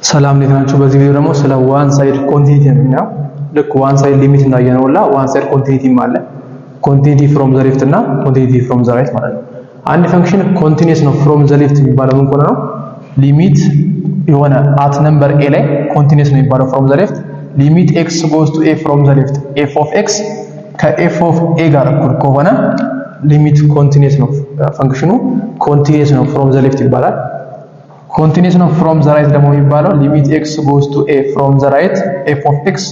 ሰላም እንዴት ናችሁ? በዚህ ቪዲዮ ደግሞ ስለ ዋን ሳይድ ኮንቲኒቲ ነው። ልክ ዋን ሳይድ ሊሚት እንዳየነውላ ዋን ሳይድ ኮንቲኒቲ አለ። ኮንቲኒቲ ፍሮም ዘ ሌፍት እና ኮንቲኒቲ ፍሮም ዘ ራይት ማለት ነው። አንድ ፈንክሽን ኮንቲኒየስ ነው ፍሮም ዘ ሌፍት የሚባለው ምን ከሆነ ነው? ሊሚት የሆነ አት ነምበር ኤ ላይ ኮንቲኒየስ ነው የሚባለው ፍሮም ዘ ሌፍት። ሊሚት ኤክስ ጎስ ቱ ኤ ፍሮም ዘ ሌፍት ኤፍ ኦፍ ኤክስ ከኤፍ ኦፍ ኤ ጋር እኩል ከሆነ ሊሚት ኮንቲኒየስ ነው ፈንክሽኑ ኮንቲኒየስ ነው ፍሮም ዘ ሌፍት ይባላል። ኮንቲኒየስ ነው ፍሮም ዘ ራይት ደግሞ የሚባለው ሊሚት ኤክስ ጎስ ቱ ኤ ፍሮም ዘ ራይት ኤፍ ኦፍ ኤክስ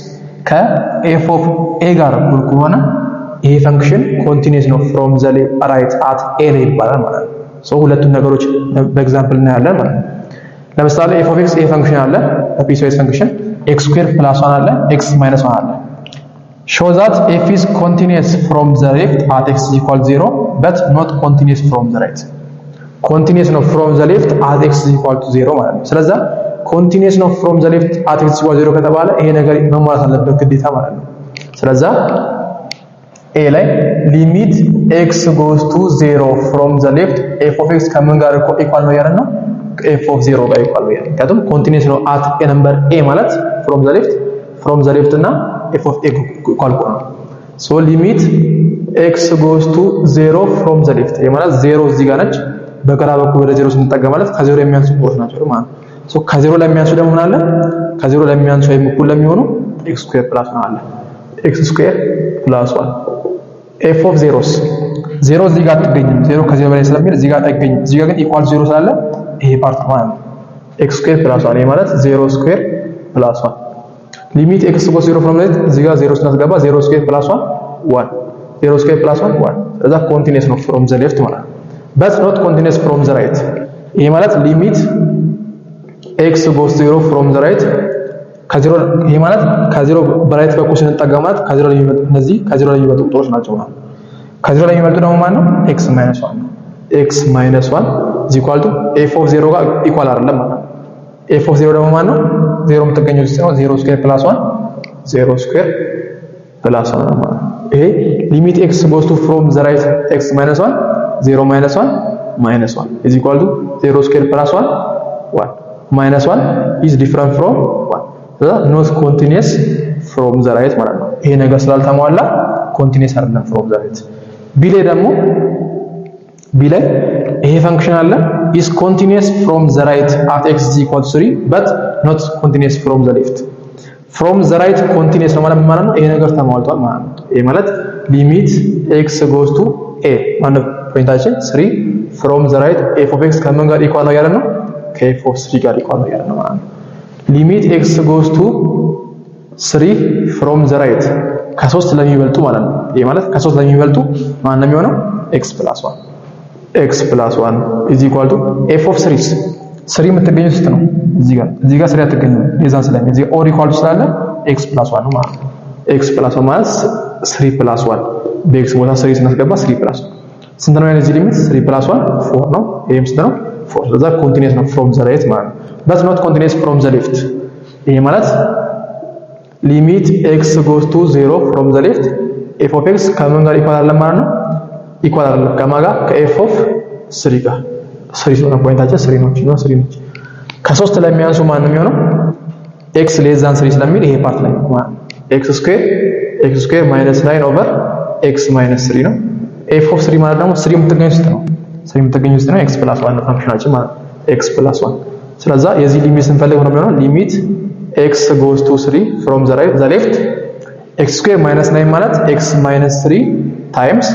ከኤፍ ኦፍ ኤ ጋር እኩል ከሆነ ይሄ ፈንክሽን ኮንቲኒየስ ነው ፍሮም ዘ ራይት አት ኤ ላይ ይባላል ማለት ነው። ሶ ሁለቱን ነገሮች በኤግዛምፕል እናያለን ማለት ነው። ለምሳሌ ኤፍ ኦፍ ኤክስ ይሄ ፈንክሽን አለ ፒስዋይዝ ፈንክሽን ኤክስ ስኩዌር ፕላስ 1 አለ ኤክስ ማይነስ 1 አለ። show that f is continuous from the left at x equals 0 but not continuous from the right continuous ነው from the left at x equals to 0 ማለት ነው። ስለዚህ continuous ነው from the left at x equals 0 ከተባለ ይሄ ነገር መሟላት አለበት ግዴታ ማለት ነው። ስለዚህ a ላይ ሊሚት x goes to 0 from the left f of x ከምን ጋር ኢኳል ነው ያለው? f of 0 ጋር ኢኳል ነው ያለው። ምክንያቱም continuous ነው at a number a ማለት from the left እና f of a ኢኳል ነው። so limit x goes to 0 from the left ይሄ ማለት 0 እዚህ ጋር ነች በግራ በኩል ወደ 0 ስንጠጋ ማለት ከ0 የሚያንሱ ቁጥሮች ናቸው ማለት ነው። ሶ ከ0 ላይ የሚያንሱ ደግሞ ምን አለ? ከ0 ላይ የሚያንሱ ወይም እኩል ለሚሆኑ x ስኩዌር ፕላስ 1 አለ x ስኩዌር ፕላስ 1 f of 0 0 እዚህ ጋር አትገኝም 0 ከ0 በላይ ስለሚል እዚህ ጋር አይገኝም። እዚህ ጋር ግን ኢኳል 0 ስላለ ይሄ ፓርት ማለት ነው x ስኩዌር ፕላስ 1 ይሄ ማለት 0 ስኩዌር ፕላስ 1 ሊሚት x goes 0 from left እዚህ ጋር 0 ስናስገባ 0 ስኩዌር ፕላስ 1 0 ስኩዌር ፕላስ 1 እዛ ኮንቲኒየስ ነው from the left ማለት ነው but not continuous from the right ይሄ ማለት ሊሚት x goes 0 from the right ከ0 ይሄ ማለት ከ0 በራይት በኩል ስንጠጋ ማለት ከ0 ላይ የሚመጡ እነዚህ ከ0 ላይ የሚመጡ ቁጥሮች ናቸው ማለት ከ0 ላይ የሚመጡ ደግሞ ማለት ነው x minus 1 x minus 1 is equal to f of 0 ጋር ኢኳል አይደለም ማለት ነው። f of 0 ደግሞ ማለት ነው 0 የምትገኘው እዚህ ነው 0 ስኩዌር ፕላስ 1 0 ስኩዌር ፕላስ 1 ማለት ነው። ይሄ ሊሚት x goes to from the right x minus 1 0 minus 1 is equal to 0 square plus 1 minus 1 is different from 1 so not continuous from the right ማለት ነው። ይሄ ነገር ስላልተሟላ continuous አይደለም from the right። b ላይ ደግሞ b ላይ ይሄ ፈንክሽን አለ is continuous from the right at x is equal to 3 but not continuous from the left from the right continuous ነው ማለት ነው። ይሄ ነገር ተሟልቷል ማለት ነው። ይሄ ማለት ሊሚት x goes to a ማለት ፖይንታችን 3 from the right f of x ከምን ጋር ኢኳል ነው ያለ ነው? ከf of 3 ጋር ኢኳል ነው ያለ ነው ማለት ነው። ሊሚት x goes to 3 from the right ከ3 ለሚበልጡ ማለት ነው። ይሄ ማለት ከ3 ለሚበልጡ ማን ነው የሚሆነው? x plus 1 is equal to f of 3 የምትገኘው ስንት ነው? እዚህ ጋር 3 አትገኘው ሌዛን ስለሚ እዚህ ኦር ኢኳል ስላለ x plus 1 ነው ማለት ነው። x plus 1 ማለት 3 plus 1 በx ቦታ 3 ስናስገባ 3 plus 1 ስንት ነው? የዚህ ሊሚት 3 plus 1 4 ነው። ይሄም ስንት ነው? 4 ስለዚህ ኮንቲኒየስ ነው from the right ማለት ነው but not continuous from the left። ይሄ ማለት ሊሚት x goes to 0 from the left f of x ከምን ጋር ኢኳል አይደለም ማለት ነው። ኢኳል አይደለም ከማን ጋር? ከf of 3 ጋር 3 ስለሆነ ፖይንታችን 3 ነው 3 ነች። ከ3 ላይ የሚያንሱ ማን ነው የሚሆነው? x less than 3 ስለሚል ይሄ ፓርት ላይ ነው ማለት ነው። x square minus 9 over x minus 3 ነው። f of 3 ማለት ደግሞ 3 የምትገኘው ውስጥ ነው 3 የምትገኘው ውስጥ ነው x plus 1 ነው ፈንክሽናችን ማለት x plus 1 ስለዚህ የዚህ ሊሚት ስንፈልግ ነው የሚሆነው ሊሚት x goes to 3 from the right the left x square minus 9 ማለት x minus 3 times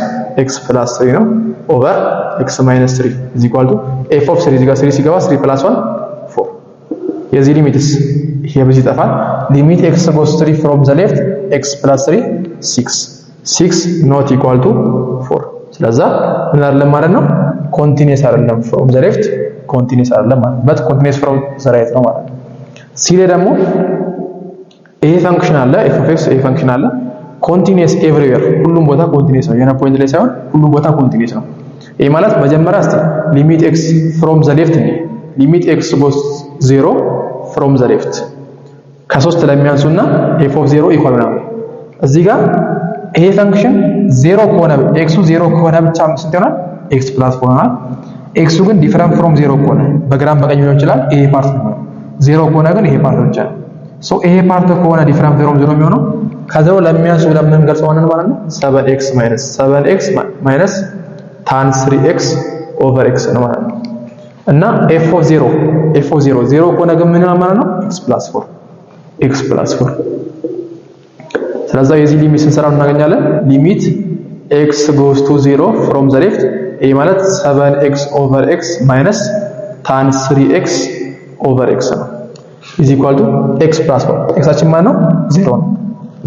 x plus 3 ነው over x minus 3 is equal to f of 3 እዚህ ጋር 3 ሲገባ 3 plus 1 4 የዚህ ሊሚትስ ይሄ በዚህ ይጠፋል። ሊሚት x goes to 3 from the left x plus 3 6 not equal to 4 ስለዚህ ምን አይደለም ማለት ነው ኮንቲኒየስ አይደለም from the left ኮንቲኒየስ አይደለም ማለት but continuous from the right ነው ማለት ነው። ሲ ላይ ደግሞ ይሄ ፈንክሽን አለ f of x ይሄ ፈንክሽን አለ ኮንቲኒየስ ኤቭሪዌር ሁሉም ቦታ ኮንቲኒየስ ነው የሆነ ፖይንት ላይ ሳይሆን ሁሉም ቦታ ኮንቲኒየስ ነው። ይሄ ማለት መጀመሪያ እስቲ ሊሚት x from the left ነው ሊሚት x goes 0 from the left ከ3 ላይ የሚያንሱና f of 0 ኢኳል ነው እዚህ ጋር ይሄ ፈንክሽን 0 ከሆነ x 0 ከሆነ ብቻ ስንት ይሆናል? x plus 4 ይሆናል። x ግን ዲፈረንት ፍሮም 0 ከሆነ በግራም በቀኝ ሊሆን ይችላል። ይሄ ፓርት ነው ዜሮ ከሆነ ግን ይሄ ፓርት ብቻ ነው። ሶ ይሄ ፓርት ከሆነ ዲፍረንት ፍሮም ዜሮ የሚሆነው ከዜሮ ለሚያንሱ ለምን ገልጸዋለን ማለት ነው 7x ማይነስ tan 3x over x ነው ማለት ነው። እና f of 0 ዜሮ ከሆነ ግን ምን ማለት ነው x plus 4 ስለዚህ የዚህ ሊሚት ስንሰራው እናገኛለን ሊሚት x goes to 0 from the left ይሄ ማለት 7x over x minus tan 3x over x ነው is equal to x plus 4 x አችን ማለት ነው 0 ነው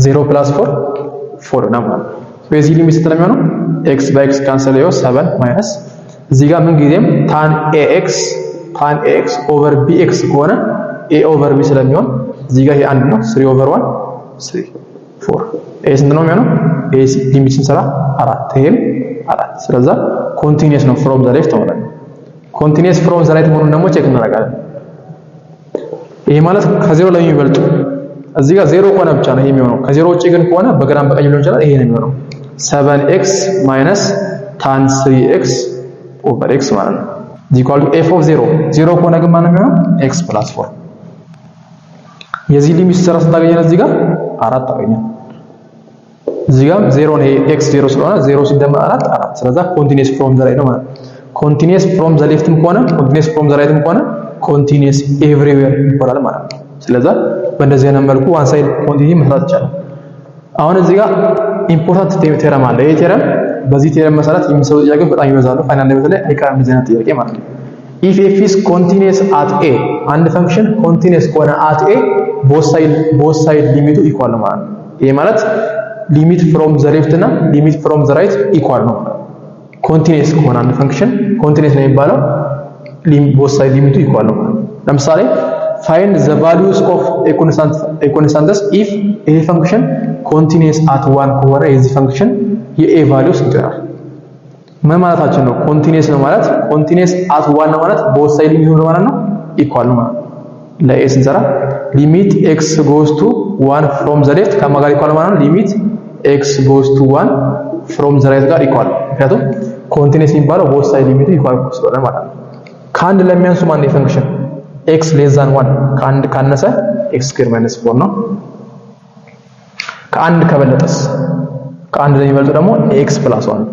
0 plus 4 ነው ማለት ነው። የዚህ ሊሚት ስለሚሆነው x በx ካንሰል ይው 7 minus እዚህ ጋር ምን ጊዜም tan ax over bx ከሆነ a over b ስለሚሆን እዚህ ጋር ይሄ አንድ ነው 3 over 1 3 4 ይሄ ስንት ነው የሚሆነው ይሄ ሊሚት ስንሰራ 4 ይሄም 4 ስለዚህ ኮንቲኒየስ ነው from the left ማለት ነው። ኮንቲኒየስ from the right መሆኑን ደግሞ ቼክ እናደርጋለን። ይሄ ማለት ከዜሮ ላይ የሚበልጡ እዚህ ጋር ዜሮ ከሆነ ብቻ ነው ይሄ የሚሆነው ከዜሮ ውጪ ግን ከሆነ በግራም በቀኝ ሊሆን ይችላል ይሄ ነው የሚሆነው 7x minus tan 3x over x ማለት ነው equal to f of 0 ከሆነ ግን ማን ነው የሚሆነው x plus 4 የዚህ ሊሚት ስራ ስታገኘን እዚህ ጋር 4 ታገኛለህ እዚህ ጋር 0 ነው x 0 ስለሆነ 0 ሲደመር 4 ስለዚህ ኮንቲኒየስ from the right ነው ማለት ኮንቲኒየስ from the leftም ከሆነ ኮንቲኒየስ from the rightም ከሆነ ኮንቲኒየስ ኤቭሪዌር ይባላል ማለት ነው። ስለዚህ በእንደዚህ አይነት መልኩ ዋን ሳይድ ኮንቲኒቲ መስራት ይቻላል። አሁን እዚህ ጋር ኢምፖርታንት ቴረም አለ። ይሄ ቴረም በዚህ ቴረም መሰረት የሚሰሩ ጥያቄዎች በጣም ይበዛሉ። ፋይናል ሌቭል ላይ አይቀርም እንደዚህ አይነት ጥያቄ ማለት ነው። if f is continuous at a አንድ ፈንክሽን ኮንቲኒየስ ከሆነ at a both side ሊሚቱ ኢኳል ነው ማለት ነው። ይሄ ማለት ሊሚት from the left እና ሊሚት from the right ኢኳል ነው ማለት ነው። ኮንቲኒየስ ከሆነ አንድ ፈንክሽን ኮንቲኒየስ ነው የሚባለው both side ሊሚቱ ኢኳል ነው ማለት ነው። ለምሳሌ find the values of a constant if a function continuous at 1 ከሆነ የዚህ ፈንክሽን የa ቫልዩስ ይሆናል። ምን ማለታችን ነው? ኮንቲኒየስ ነው ማለት ኮንቲኒየስ at 1 ነው ማለት both side ሊሚቱ ነው ማለት ነው ኢኳል ነው ማለት ነው። ለa ስንሰራ ሊሚት x goes to 1 from the left ከማን ጋር ኢኳል ማለት ነው ሊሚት x goes to 1 from the right ጋር ኢኳል ምክንያቱም ኮንቲኒየስ የሚባለው both side ሊሚቱ ኢኳል ስለሆነ ማለት ነው። ከአንድ ለሚያንሱ ማን ነው ፈንክሽን x less than 1 ከአንድ ካነሰ x square minus 4 ነው። ከአንድ ከበለጠስ ከአንድ ለሚበልጡ ደግሞ x plus 1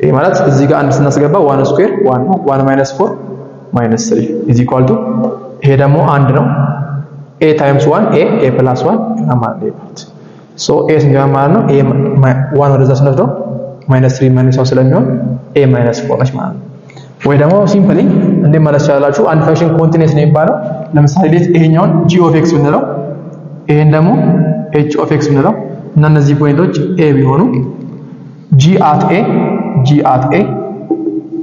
ይሄ ማለት እዚህ ጋር አንድ ስናስገባ 1 ስኩዌር 1 ነው 1 minus 4 minus 3 is equal to ይሄ ደግሞ አንድ ነው a times 1 a plus 1 እና ማለት ነው so a ስንጀምር ማለት ነው a 1 ወደዛ ስንወስደው minus 3 minus 1 ስለሚሆን a minus 4 ነች ማለት ነው። ወይ ደግሞ ሲምፕሊ እንደ ማለት ይችላልላችሁ አንድ ፈንክሽን ኮንቲኒየስ ነው የሚባለው ለምሳሌ ሌት ይሄኛውን g of x ብንለው ይሄን ደግሞ h of x ብንለው እና እነዚህ ፖይንቶች a ቢሆኑ g at a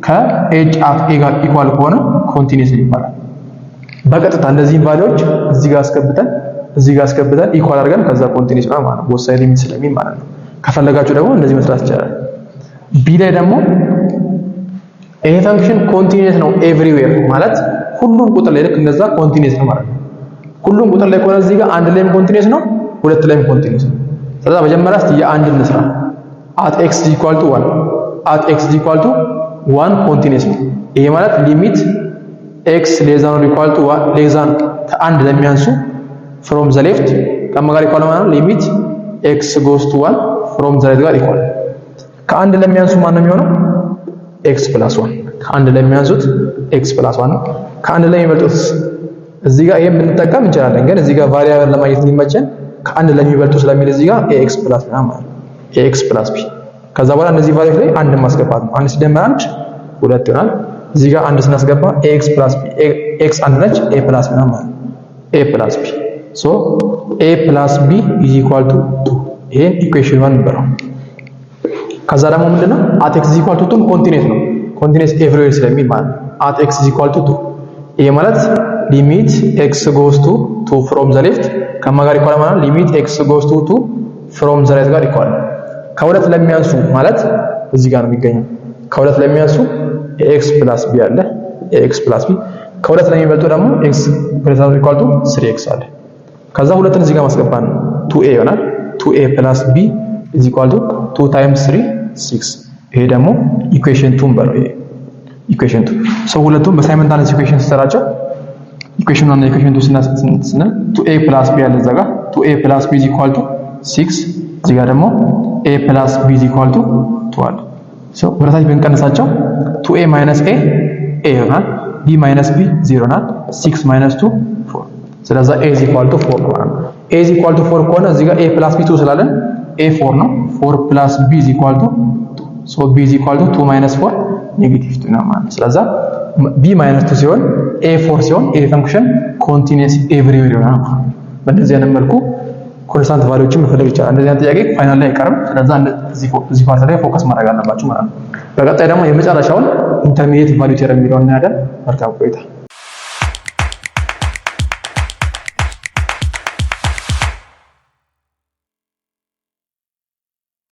ከh at a ጋር ኢኳል ከሆነ ኮንቲኒየስ ይባላል። በቀጥታ እንደዚህ ቫልዩዎች እዚህ ጋር አስገብተን ኢኳል አድርገን ከዛ ኮንቲኒየስ ነው ማለት ነው both side ሊሚት ስለሚል ማለት ነው። ከፈለጋችሁ ደግሞ እንደዚህ መስራት ይቻላል። b ላይ ደግሞ ይሄ ፈንክሽን ኮንቲኒየስ ነው ኤቭሪዌር ማለት ሁሉም ቁጥር ላይ ልክ እንደዛ ኮንቲኒየስ ነው ማለት ነው። ሁሉም ቁጥር ላይ ከሆነ እዚህ ጋር አንድ ላይም ኮንቲኒየስ ነው ሁለት ላይም ኮንቲኒየስ ነው። ስለዚህ መጀመሪያ እስቲ የአንድ እንስራ at x equal to 1 ኮንቲኒየስ ነው። ይሄ ማለት ሊሚት x less than or equal to 1 less than ከአንድ ለሚያንሱ from the left ከማን ጋር ኢኳል ማለት ነው ሊሚት x goes to 1 from the right ጋር ኢኳል ከአንድ ለሚያንሱ ማን ነው የሚሆነው x plus 1 ከአንድ ላይ የሚያንሱት x plus 1 ነው። ከአንድ ላይ የሚበልጡት እዚህ ጋር ይሄን ብንጠቀም እንችላለን ግን እዚህ ጋር ቫሪያብል ለማግኘት እንዲመቸን ከአንድ ላይ የሚበልጡ ስለሚል እዚህ ጋር ax plus ነው ማለት ነው ax plus b ከዛ በኋላ እነዚህ ቫሪያብል ላይ አንድ ማስገባት ነው። አንድ ሲደመር አንድ ሁለት ይሆናል። እዚህ ጋር አንድ ስናስገባ ax plus b x አንድ ነች a plus ነው ማለት ነው a plus b so a plus b is equal to 2 ይሄን ኢኩዌሽን 1 እንበለው። ከዛ ደግሞ ምንድነው at x is equal to 2 ኮንቲኒየስ ነው ኮንቲኒየስ ኤቭሪዌር ስለሚል ማለት ነው at x is equal to 2 ይሄ ማለት ሊሚት x goes to 2 from the left ከማን ጋር ኢኳል ማለት ሊሚት x goes to 2 from the right ጋር ኢኳል ከሁለት ለሚያንሱ ማለት እዚህ ጋር ነው የሚገኘው ከሁለት ለሚያንሱ x plus b አለ x plus b ከሁለት ለሚበልጡ ደግሞ x greater than or equal to 3x አለ ከዛ ሁለትን እዚህ ጋር ማስገባን 2a ይሆናል 2a plus b is equal to 2 times 3 6 ይሄ ደግሞ ኢኩዌሽን 2 በለው። ይሄ ኢኩዌሽን 2 ሁለቱም በሳይመንታነስ ኢኩዌሽን ሲሰራቸው ኢኩዌሽን 1 እና ኢኩዌሽን 2 ስንል 2a + b ያለ እዛ ጋር 2a + b = 6 እዚህ ጋር ደግሞ a + b = 12 ሶ ወደታች ብንቀንሳቸው 2a - a a ይሆናል b - b 0 ይሆናል 6 - 2 4 ስለዚህ a = 4 ነው ማለት ነው a = 4 ከሆነ እዚህ ጋር a + b 2 ስላለን a 4 ነው 4 + b = 2 ሶ b = 2 - 4 ኔጌቲቭ 2 ነው ማለት ነው ስለዚህ b - 2 ሲሆን a 4 ሲሆን a ፈንክሽን ኮንቲኒየስ ኤቭሪዌር ይሆናል በእንደዚህ አይነት መልኩ ኮንስታንት ቫልዩዎችን መፈለግ ይቻላል እንደዚህ አይነት ጥያቄ ፋይናል ላይ አይቀርም ስለዚህ እዚህ ፓርት ላይ ፎከስ ማድረግ አለባችሁ ማለት ነው በቀጣይ ደግሞ የመጨረሻውን ኢንተርሚዲየት ቫልዩ ቴረም የሚለውን እናያለን መልካም ቆይታ